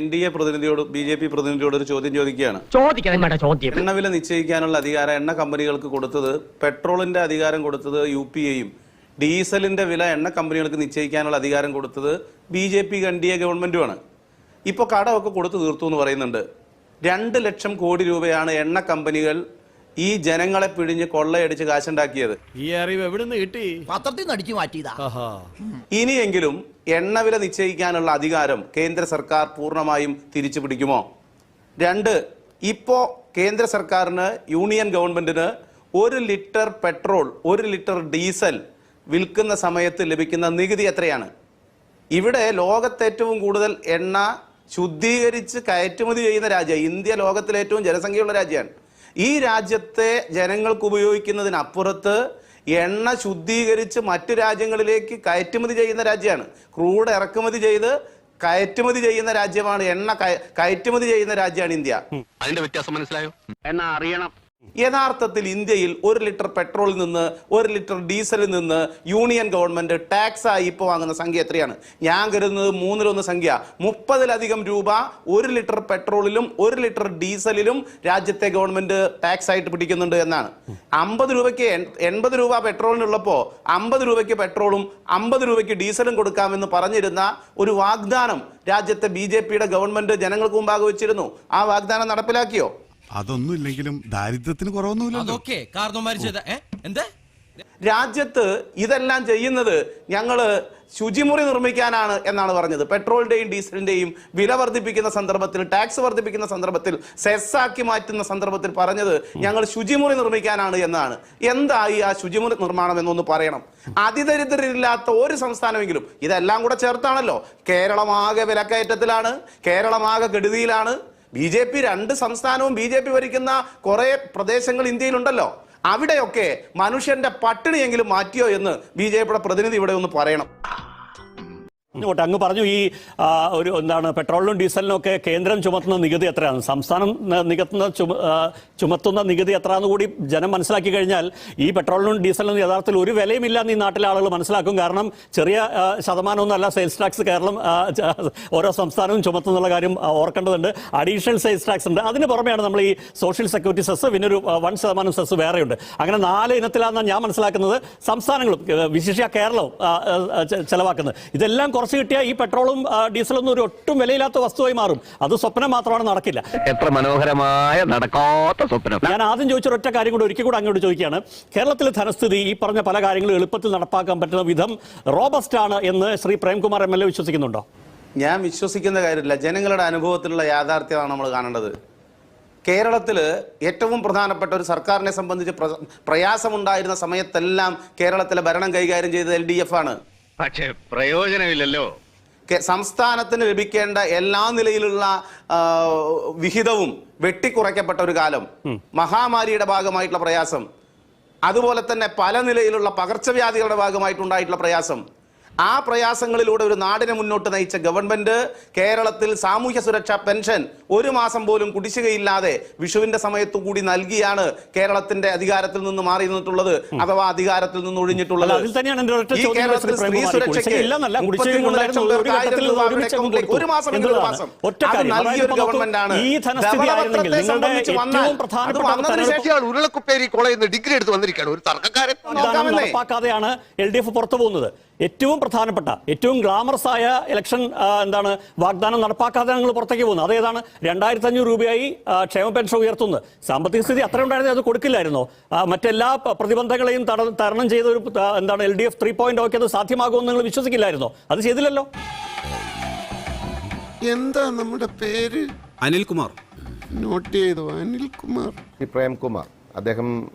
NDA പ്രതിനിധിയോട് BJP പ്രതിനിധിയോട് ഒരു ചോദ്യം ചോദിക്കുകയാണ്. എണ്ണവില നിശ്ചയിക്കാനുള്ള അധികാരം എണ്ണ കമ്പനികൾക്ക് കൊടുത്തത്, പെട്രോളിന്റെ അധികാരം കൊടുത്തത് UPAയും ഡീസലിന്റെ വില എണ്ണ കമ്പനികൾക്ക് നിശ്ചയിക്കാനുള്ള അധികാരം കൊടുത്തത് BJP NDA ഗവൺമെന്റുമാണ്. ഇപ്പോൾ കടമൊക്കെ കൊടുത്തു തീർത്തു എന്ന് പറയുന്നുണ്ട്. 2 ലക്ഷം കോടി രൂപയാണ് എണ്ണ കമ്പനികൾ ഈ ജനങ്ങളെ പിഴിഞ്ഞ് കൊള്ളയടിച്ച് കാശുണ്ടാക്കിയത്. ഈ അറിവ് എവിടുന്ന് കിട്ടി? പത്രത്തിൽ നിന്ന് അടിച്ചു മാറ്റിയതാ. ഇനിയെങ്കിലും എണ്ണവില നിശ്ചയിക്കാനുള്ള അധികാരം കേന്ദ്ര സർക്കാർ പൂർണ്ണമായും തിരിച്ചു പിടിക്കുമോ? 2, ഇപ്പോ കേന്ദ്ര സർക്കാരിന്, യൂണിയൻ ഗവൺമെന്റിന് 1 ലിറ്റർ പെട്രോൾ, 1 ലിറ്റർ ഡീസൽ വിൽക്കുന്ന സമയത്ത് ലഭിക്കുന്ന നികുതി എത്രയാണ്? ഇവിടെ ലോകത്തെ ഏറ്റവും കൂടുതൽ എണ്ണ ശുദ്ധീകരിച്ച് കയറ്റുമതി ചെയ്യുന്ന രാജ്യം ഇന്ത്യ. ലോകത്തിലെ ഏറ്റവും ജനസംഖ്യയുള്ള രാജ്യമാണ്. ഈ രാജ്യത്തെ ജനങ്ങൾക്ക് ഉപയോഗിക്കുന്നതിനപ്പുറത്ത് എണ്ണ ശുദ്ധീകരിച്ച് മറ്റു രാജ്യങ്ങളിലേക്ക് കയറ്റുമതി ചെയ്യുന്ന രാജ്യമാണ്. ക്രൂഡ് ഇറക്കുമതി ചെയ്ത് കയറ്റുമതി ചെയ്യുന്ന രാജ്യമാണ്. എണ്ണ കയറ്റുമതി ചെയ്യുന്ന രാജ്യമാണ് ഇന്ത്യ. അതിന്റെ വ്യത്യാസം മനസ്സിലായോ? എണ്ണ അറിയണം. യഥാർത്ഥത്തിൽ ഇന്ത്യയിൽ 1 ലിറ്റർ പെട്രോളിൽ നിന്ന് 1 ലിറ്റർ ഡീസലിൽ നിന്ന് യൂണിയൻ ഗവൺമെന്റ് ടാക്സ് ആയി ഇപ്പോൾ വാങ്ങുന്ന സംഖ്യ എത്രയാണ്? ഞാൻ കരുതുന്നത് 3-1 സംഖ്യ. 30-ലധികം രൂപ 1 ലിറ്റർ പെട്രോളിലും 1 ലിറ്റർ ഡീസലിലും രാജ്യത്തെ ഗവൺമെന്റ് ടാക്സ് ആയിട്ട് പിടിക്കുന്നുണ്ട് എന്നാണ്. 50 രൂപയ്ക്ക് 80 രൂപ പെട്രോളിനുള്ളപ്പോൾ 50 രൂപയ്ക്ക് പെട്രോളും 50 രൂപയ്ക്ക് ഡീസലും കൊടുക്കാമെന്ന് പറഞ്ഞിരുന്ന ഒരു വാഗ്ദാനം രാജ്യത്തെ BJPയുടെ ഗവൺമെന്റ് ജനങ്ങൾക്ക് മുമ്പാകെ വെച്ചിരുന്നു. ആ വാഗ്ദാനം നടപ്പിലാക്കിയോ? അതൊന്നും ഇല്ലെങ്കിലും ദാരിദ്ര്യത്തിന് കുറവൊന്നുമില്ലല്ലോ. രാജ്യത്ത് ഇതെല്ലാം ചെയ്യുന്നത് ഞങ്ങള് ശുചിമുറി നിർമ്മിക്കാനാണ് എന്നാണ് പറഞ്ഞത്. പെട്രോളിന്റെയും ഡീസലിന്റെയും വില വർദ്ധിപ്പിക്കുന്ന സന്ദർഭത്തിൽ, ടാക്സ് വർദ്ധിപ്പിക്കുന്ന സന്ദർഭത്തിൽ, സെസ്സാക്കി മാറ്റുന്ന സന്ദർഭത്തിൽ പറഞ്ഞത് ഞങ്ങൾ ശുചിമുറി നിർമ്മിക്കാനാണ് എന്നാണ്. എന്തായി ആ ശുചിമുറി നിർമ്മാണം എന്നൊന്ന് പറയണം. അതിദരിദ്രരില്ലാത്ത ഒരു സംസ്ഥാനമെങ്കിലും, ഇതെല്ലാം കൂടെ ചേർത്താണല്ലോ. കേരളമാകെ വിലക്കയറ്റത്തിലാണ്, കേരളമാകെ കെടുതിയിലാണ്. BJP 2 സംസ്ഥാനവും BJP ഭരിക്കുന്ന കുറെ പ്രദേശങ്ങൾ ഇന്ത്യയിലുണ്ടല്ലോ. അവിടെയൊക്കെ മനുഷ്യന്റെ പട്ടിണിയെങ്കിലും മാറ്റിയോ എന്ന് BJPയുടെ പ്രതിനിധി ഇവിടെ ഒന്ന് പറയണം. അങ്ങ് പറഞ്ഞു ഈ ഒരു എന്താണ് പെട്രോളിനും ഡീസലിനും ഒക്കെ കേന്ദ്രം ചുമത്തുന്ന നികുതി എത്രയാണ്, സംസ്ഥാനം ചുമത്തുന്ന നികുതി എത്രയാണെന്ന് കൂടി ജനം മനസ്സിലാക്കി കഴിഞ്ഞാൽ ഈ പെട്രോളിനും ഡീസലിനും യഥാർത്ഥത്തിൽ ഒരു വിലയുമില്ല എന്ന് ഈ നാട്ടിലെ ആളുകൾ മനസ്സിലാക്കും. കാരണം ചെറിയ ശതമാനമൊന്നല്ല സെയിൽസ് ടാക്സ് കേരളം ഓരോ സംസ്ഥാനവും ചുമത്തുന്നുള്ള കാര്യം ഓർക്കേണ്ടതുണ്ട്. അഡീഷണൽ സെയിൽസ് ടാക്സ് ഉണ്ട്. അതിന് പുറമെയാണ് നമ്മൾ ഈ സോഷ്യൽ സെക്യൂരിറ്റി സെസ്, പിന്നെ ഒരു 1% സെസ് വേറെയുണ്ട്. അങ്ങനെ 4 ഇനത്തിലാണെന്നാണ് ഞാൻ മനസ്സിലാക്കുന്നത് സംസ്ഥാനങ്ങളും വിശേഷിച്ച കേരളവും ചെലവാക്കുന്നത്. ഇതെല്ലാം കുറച്ച് കിട്ടിയാൽ ഈ പെട്രോളും ഡീസലൊന്നും ഒരു ഒട്ടും വിലയില്ലാത്ത വസ്തുവായി മാറും. അത് സ്വപ്നം മാത്രമാണ്, നടക്കില്ല. എത്ര മനോഹരമായ നടക്കാത്ത സ്വപ്നം. ഞാൻ ആദ്യം ചോദിച്ച ഒറ്റ കാര്യം കൂടി ഒരിക്കൽ കൂടെ അങ്ങോട്ട് ചോദിക്കുകയാണ്. കേരളത്തിലെ ധനസ്ഥിതി ഈ പറഞ്ഞ പല കാര്യങ്ങളും എളുപ്പത്തിൽ നടപ്പാക്കാൻ പറ്റുന്ന വിധം റോബസ്റ്റ് ആണ് എന്ന് ശ്രീ പ്രേംകുമാർ MLA വിശ്വസിക്കുന്നുണ്ടോ? ഞാൻ വിശ്വസിക്കുന്ന കാര്യമില്ല. ജനങ്ങളുടെ അനുഭവത്തിലുള്ള യാഥാർത്ഥ്യമാണ് നമ്മൾ കാണേണ്ടത്. കേരളത്തിൽ ഏറ്റവും പ്രധാനപ്പെട്ട ഒരു സർക്കാരിനെ സംബന്ധിച്ച് പ്രയാസമുണ്ടായിരുന്ന സമയത്തെല്ലാം കേരളത്തിലെ ഭരണം കൈകാര്യം ചെയ്തത് LDF ആണ്. പക്ഷേ പ്രയോജനമില്ലല്ലോ. സംസ്ഥാനത്തിന് ലഭിക്കേണ്ട എല്ലാ നിലയിലുള്ള വിഹിതവും വെട്ടിക്കുറയ്ക്കപ്പെട്ട ഒരു കാലം, മഹാമാരിയുടെ ഭാഗമായിട്ടുള്ള പ്രയാസം, അതുപോലെ തന്നെ പല നിലയിലുള്ള പകർച്ചവ്യാധികളുടെ ഭാഗമായിട്ടുണ്ടായിട്ടുള്ള പ്രയാസം, ആ പ്രയാസങ്ങളിലൂടെ ഒരു നാടിനെ മുന്നോട്ട് നയിച്ച ഗവൺമെന്റ് കേരളത്തിൽ സാമൂഹ്യ സുരക്ഷാ പെൻഷൻ 1 മാസം പോലും കുടിശ്ശികയില്ലാതെ വിഷുവിന്റെ സമയത്തു കൂടി നൽകിയാണ് കേരളത്തിന്റെ അധികാരത്തിൽ നിന്ന് മാറി നിന്നിട്ടുള്ളത്, അഥവാ അധികാരത്തിൽ നിന്ന് ഒഴിഞ്ഞിട്ടുള്ളത്. സ്ത്രീ സുരക്ഷയ്ക്ക് 33 ലക്ഷം പേർക്ക് 1000 രൂപ ഒരു മാസം നൽകിയ ഒരു ഗവൺമെന്റാണ്. ഉരുളക്കുപ്പേരി കോളേജിൽ ഡിഗ്രി എടുത്ത് വന്നിരിക്കുകയാണ് ഒരു തർക്കക്കാരൻ. നടപ്പാക്കാതെയാണ് LDF പുറത്തു പോകുന്നത്. ഏറ്റവും പ്രധാനപ്പെട്ട, ഏറ്റവും ഗ്ലാമറസ് ആയ ഇലക്ഷൻ വാഗ്ദാനം നടപ്പാക്കാതെ ഞങ്ങൾ പുറത്തേക്ക് പോകുന്നത്. അതേതാണ്? 2500 രൂപയായി ക്ഷേമ പെൻഷൻ ഉയർത്തുന്നത്. സാമ്പത്തിക സ്ഥിതി അത്ര ഉണ്ടായിരുന്നത് അത് കൊടുക്കില്ലായിരുന്നോ? മറ്റെല്ലാ പ്രതിബന്ധങ്ങളെയും തരണം ചെയ്ത ഒരു LDF 3.0 അത് സാധ്യമാകുമെന്ന് നിങ്ങൾ വിശ്വസിക്കില്ലായിരുന്നോ? അത് ചെയ്തില്ലല്ലോ. എന്താ നമ്മുടെ പേര്? അനിൽകുമാർ. നോട്ട് ചെയ്തു. അനിൽകുമാർ. പ്രേംകുമാർ. അദ്ദേഹം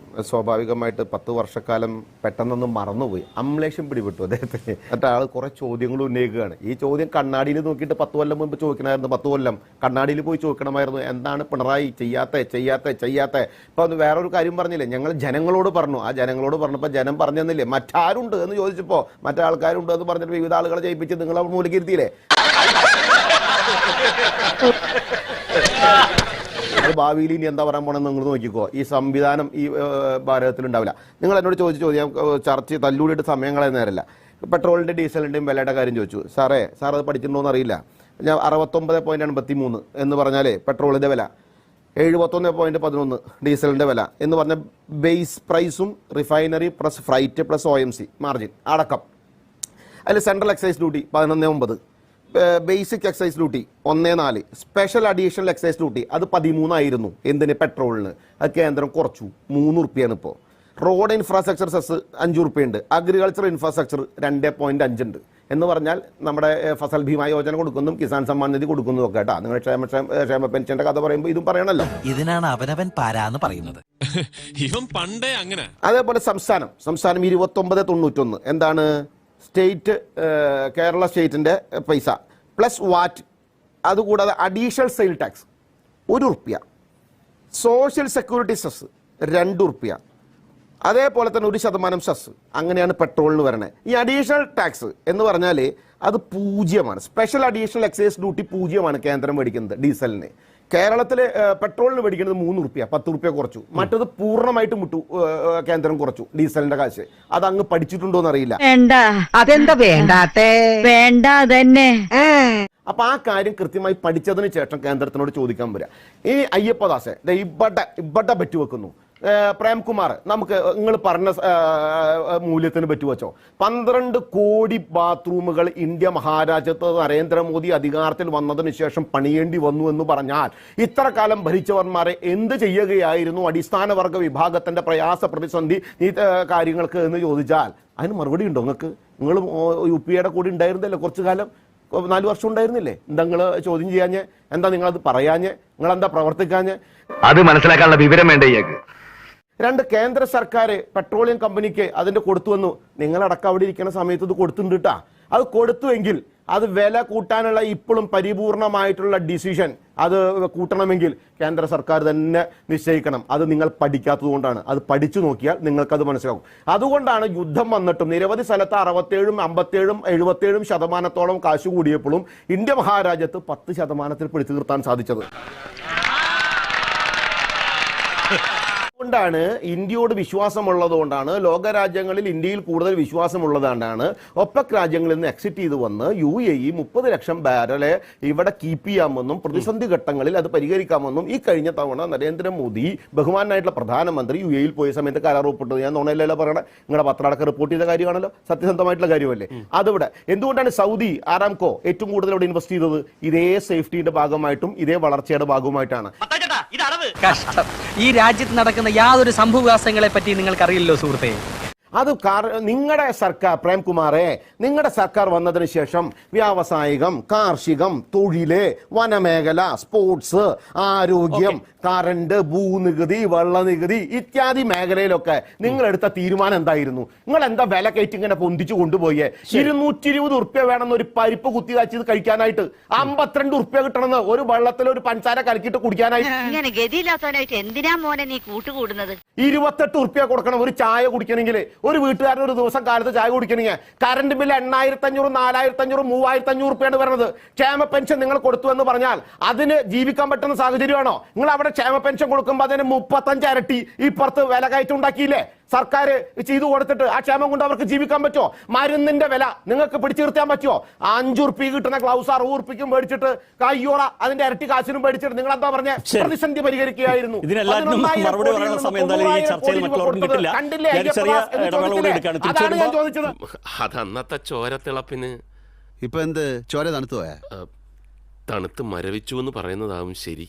സ്വാഭാവികമായിട്ട് 10 വർഷക്കാലം പെട്ടെന്നൊന്നും മറന്നുപോയി. അമ്ലേഷം പിടിപെട്ടു അദ്ദേഹത്തിന്. എന്നിട്ട് ആൾ കുറെ ചോദ്യങ്ങൾ ഉന്നയിക്കുകയാണ്. ഈ ചോദ്യം കണ്ണാടിയിൽ നോക്കിയിട്ട് 10 കൊല്ലം മുമ്പ് ചോദിക്കണമായിരുന്നു. 10 കൊല്ലം കണ്ണാടിയിൽ പോയി ചോദിക്കണമായിരുന്നു. എന്താണ് പിണറായി ചെയ്യാത്ത. ഇപ്പൊ വേറൊരു കാര്യം പറഞ്ഞില്ലേ, ഞങ്ങൾ ജനങ്ങളോട് പറഞ്ഞു. ആ ജനങ്ങളോട് പറഞ്ഞപ്പോൾ ജനം പറഞ്ഞു തന്നില്ലേ, മറ്റാരുണ്ട് എന്ന് ചോദിച്ചപ്പോൾ മറ്റാൾക്കാരുണ്ട് എന്ന് പറഞ്ഞിട്ട് വിവിധ ആളുകളെ ജയിപ്പിച്ച് നിങ്ങൾ അവിടെ മൂലക്കിരുത്തിയില്ലേ. ഭാവിയിൽ ഇനി എന്താ പറയാൻ പോണെന്ന് നിങ്ങൾ നോക്കിക്കോ. ഈ സംവിധാനം ഈ ഭാരതത്തിൽ ഉണ്ടാവില്ല. നിങ്ങൾ എന്നോട് ചോദ്യം ചർച്ച തല്ലൂടിയിട്ട് സമയം കളയുന്ന നേരമല്ല. പെട്രോളിൻ്റെ ഡീസലിൻ്റെയും വിലയുടെ കാര്യം ചോദിച്ചു. സാർ അത് പഠിച്ചിട്ടുണ്ടോയെന്ന് അറിയില്ല. ഞാൻ 69.83 എന്ന് പറഞ്ഞാൽ പെട്രോളിൻ്റെ വില, 71.11 ഡീസലിൻ്റെ വില എന്ന് പറഞ്ഞ ബേസ് പ്രൈസും refinery plus freight plus OMC margin അടക്കം. അതിൽ central excise duty 11.9, basic excise duty 1.4, special additional excise duty അത് 13 ആയിരുന്നു. എന്തിന്? പെട്രോളിന്. അത് കേന്ദ്രം കുറച്ചു, 3 റുപ്യാണ് ഇപ്പോൾ. റോഡ് ഇൻഫ്രാസ്ട്രക്ചർ സെസ് 5 റുപ്യുണ്ട്. അഗ്രികൾച്ചർ ഇൻഫ്രാസ്ട്രക്ചർ 2.5 ഉണ്ട്. എന്ന് പറഞ്ഞാൽ നമ്മുടെ ഫസൽ ഭീമ യോജന കൊടുക്കുന്നതും കിസാൻ സമ്മാൻ നിധി കൊടുക്കുന്നതും ഒക്കെ കേട്ടോ. നിങ്ങൾ ക്ഷേമ പെൻഷന്റെ കഥ പറയുമ്പോൾ ഇതും പറയണല്ലോ. ഇതിനാണ് അവനവൻ പാരാന്ന് പറയുന്നത്. ഇവൻ പണ്ടേ അങ്ങനെ. അതേപോലെ സംസ്ഥാനം 29.91 എന്താണ്? സ്റ്റേറ്റ് കേരള സ്റ്റേറ്റിന്റെ പൈസ പ്ലസ് വാറ്റ്, അതുകൂടാതെ അഡീഷണൽ സെയിൽ ടാക്സ് 1 റുപ്യ, സോഷ്യൽ സെക്യൂരിറ്റി സെസ് 2 റുപ്യ, അതേപോലെ തന്നെ 1% സെസ്. അങ്ങനെയാണ് പെട്രോളിന് വരണേ. ഈ അഡീഷണൽ ടാക്സ് എന്ന് പറഞ്ഞാൽ അത് 0ആണ്. സ്പെഷ്യൽ അഡീഷണൽ എക്സൈസ് ഡ്യൂട്ടി 0ആണ് കേന്ദ്രം മേടിക്കുന്നത് ഡീസലിന്. കേരളത്തിൽ പെട്രോളിന് മേടിക്കുന്നത് 3 റുപ്യ, 10 റുപ്യ കുറച്ചു. മറ്റത് പൂർണ്ണമായിട്ടും കേന്ദ്രം കുറച്ചു ഡീസലിന്റെ കാശ്. അത് അങ്ങ് പഠിച്ചിട്ടുണ്ടോ എന്നറിയില്ല. വേണ്ട. അതെന്താ വേണ്ടാത്തേ? വേണ്ട തന്നെ. അപ്പൊ ആ കാര്യം കൃത്യമായി പഠിച്ചതിന് ശേഷം കേന്ദ്രത്തിനോട് ചോദിക്കാൻ വരിക. ഈ അയ്യപ്പദാസെ ഇവിടെ പറ്റി വെക്കുന്നു. പ്രേംകുമാർ, നമുക്ക് നിങ്ങൾ പറഞ്ഞ മൂല്യത്തിന് പറ്റുവച്ചോ? 12 കോടി ബാത്റൂമുകൾ ഇന്ത്യ മഹാരാജ്യത്ത് നരേന്ദ്രമോദി അധികാരത്തിൽ വന്നതിന് ശേഷം പണിയേണ്ടി വന്നു എന്ന് പറഞ്ഞാൽ ഇത്ര കാലം ഭരിച്ചവർമാരെ എന്ത് ചെയ്യുകയായിരുന്നു അടിസ്ഥാന വർഗ വിഭാഗത്തിന്റെ പ്രയാസ പ്രതിസന്ധി ഈ കാര്യങ്ങൾക്ക് എന്ന് ചോദിച്ചാൽ അതിന് മറുപടി ഉണ്ടോ നിങ്ങൾക്ക്? നിങ്ങൾ UPA കൂടി ഉണ്ടായിരുന്നല്ലേ കുറച്ചു കാലം, 4 വർഷം ഉണ്ടായിരുന്നില്ലേ? എന്താ നിങ്ങൾ ചോദ്യം ചെയ്യാഞ്ഞ്? എന്താ നിങ്ങളത് പറയാഞ്ഞ്? നിങ്ങളെന്താ പ്രവർത്തിക്കാഞ്ഞ്? അത് മനസ്സിലാക്കാനുള്ള വിവരം വേണ്ട ഇയാൾക്ക്. 2, കേന്ദ്ര സർക്കാർ പെട്രോളിയം കമ്പനിക്ക് അതിന്റെ കൊടുത്തുവന്നു. നിങ്ങളടക്കം അവിടെ ഇരിക്കുന്ന സമയത്ത് ഇത് കൊടുത്തിട്ടുണ്ട് കേട്ടാ. അത് കൊടുത്തുവെങ്കിൽ അത് വില കൂട്ടാനുള്ള ഇപ്പോഴും പരിപൂർണമായിട്ടുള്ള ഡിസിഷൻ അത് കൂട്ടണമെങ്കിൽ കേന്ദ്ര സർക്കാർ തന്നെ നിശ്ചയിക്കണം. അത് നിങ്ങൾ പഠിക്കാത്തത് കൊണ്ടാണ്. അത് പഠിച്ചു നോക്കിയാൽ നിങ്ങൾക്കത് മനസ്സിലാവും. അതുകൊണ്ടാണ് യുദ്ധം വന്നിട്ടും നിരവധി സ്ഥലത്ത് 67, 57, 77% കാശ് കൂടിയപ്പോഴും ഇന്ത്യ മഹാരാജ്യത്ത് 10% പിടിച്ചു നിർത്താൻ സാധിച്ചത്. ാണ് ഇന്ത്യയോട് വിശ്വാസമുള്ളതുകൊണ്ടാണ്, ലോകരാജ്യങ്ങളിൽ ഇന്ത്യയിൽ കൂടുതൽ വിശ്വാസമുള്ളതുകൊണ്ടാണ് ഒപെക് രാജ്യങ്ങളിൽ നിന്ന് എക്സിറ്റ് ചെയ്ത് വന്ന് UAE 30 ലക്ഷം ബാരലെ ഇവിടെ കീപ്പ് ചെയ്യാമെന്നും പ്രതിസന്ധി ഘട്ടങ്ങളിൽ അത് പരിഹരിക്കാമെന്നും ഈ കഴിഞ്ഞ തവണ നരേന്ദ്രമോദി ബഹുമാനായിട്ടുള്ള പ്രധാനമന്ത്രി UAE പോയ സമയത്ത് കരാർ ഒപ്പിട്ടത്. ഞാൻ നോണല്ലോ പറയണേ, നിങ്ങളുടെ പത്രടക്കം റിപ്പോർട്ട് ചെയ്ത കാര്യമാണല്ലോ, സത്യസന്ധമായിട്ടുള്ള കാര്യമല്ലേ. അതിവിടെ എന്തുകൊണ്ടാണ് സൗദി ആരാംകോ ഏറ്റവും കൂടുതൽ ഇവിടെ ഇൻവെസ്റ്റ് ചെയ്തത്? ഇതേ സേഫ്റ്റിയുടെ ഭാഗമായിട്ടും ഇതേ വളർച്ചയുടെ ഭാഗമായിട്ടാണ്. കഷ്ടം. ഈ രാജ്യത്ത് നടക്കുന്ന യാതൊരു സംഭവവികാസങ്ങളെ പറ്റി നിങ്ങൾക്ക് അറിയില്ലോ സുഹൃത്തെ. അത് നിങ്ങളുടെ സർക്കാർ, പ്രേംകുമാറെ, നിങ്ങളുടെ സർക്കാർ വന്നതിന് ശേഷം വ്യാവസായികം, കാർഷികം, തൊഴില്, വനമേഖല, സ്പോർട്സ്, ആരോഗ്യം, കറണ്ട്, ഭൂനികുതി, വെള്ളനികുതി ഇത്യാദി മേഖലയിലൊക്കെ നിങ്ങളെടുത്ത തീരുമാനം എന്തായിരുന്നു? നിങ്ങൾ എന്താ വില കയറ്റി ഇങ്ങനെ പൊന്തിച്ചു കൊണ്ടുപോയേ? 220 ഉറുപ്പ്യ വേണമെന്ന് ഒരു പരിപ്പ് കുത്തി കാച്ചത് കഴിക്കാനായിട്ട്, 52 ഉറുപ്പ്യ കിട്ടണമെന്ന് ഒരു വെള്ളത്തിൽ ഒരു പഞ്ചസാര കലക്കിയിട്ട് കുടിക്കാനായിട്ട്. ഇങ്ങനെ ഗതിയില്ലാത്തവനായിട്ട് എന്തിനാ മോനെ നീ കൂട്ടുകൂടുന്നത്? 28 ഉറുപ്പ്യ കൊടുക്കണം ഒരു ചായ കുടിക്കണമെങ്കിൽ. ഒരു വീട്ടുകാരൻ ഒരു ദിവസം കാലത്ത് ചായ കുടിക്കണമെങ്കിൽ കറണ്ട് ബില്ല് 8500, 4500, 3500 ഉറുപ്പ്യാണ് വരുന്നത്. ക്ഷേമ പെൻഷൻ നിങ്ങൾ കൊടുത്തു എന്ന് പറഞ്ഞാൽ അതിന് ജീവിക്കാൻ പറ്റുന്ന സാഹചര്യമാണോ? നിങ്ങൾ അവിടെ ക്ഷേമ പെൻഷൻ കൊടുക്കുമ്പോൾ അതിന് 35 ഇരട്ടി ഇപ്പുറത്ത് വില കയറ്റം ഉണ്ടാക്കിയില്ലേ സർക്കാർ ചെയ്തു കൊടുത്തിട്ട്? ആ ക്ഷേമം കൊണ്ട് അവർക്ക് ജീവിക്കാൻ പറ്റുമോ? മരുന്നിന്റെ വില നിങ്ങൾക്ക് പിടിച്ചു നിർത്താൻ പറ്റുമോ? 5 ഉറുപ്പ്യ കിട്ടുന്ന ഗ്ലൗസ് 60 ഉറുപ്പ്യക്കും മേടിച്ചിട്ട് കയ്യോറ അതിന്റെ ഇരട്ടി കാശിനും മേടിച്ചിട്ട് നിങ്ങൾ എന്താ പറഞ്ഞ പ്രതിസന്ധി പരിഹരിക്കുകയായിരുന്നു. അതാണ് ഞാൻ ചോദിച്ചത്. അതന്നത്തെ ചോരത്തിളപ്പിന് ഇപ്പൊ എന്ത് ചോര തണുത്തു പോയാ? തണുത്ത് മരവിച്ചു എന്ന് പറയുന്നതാവും ശരി.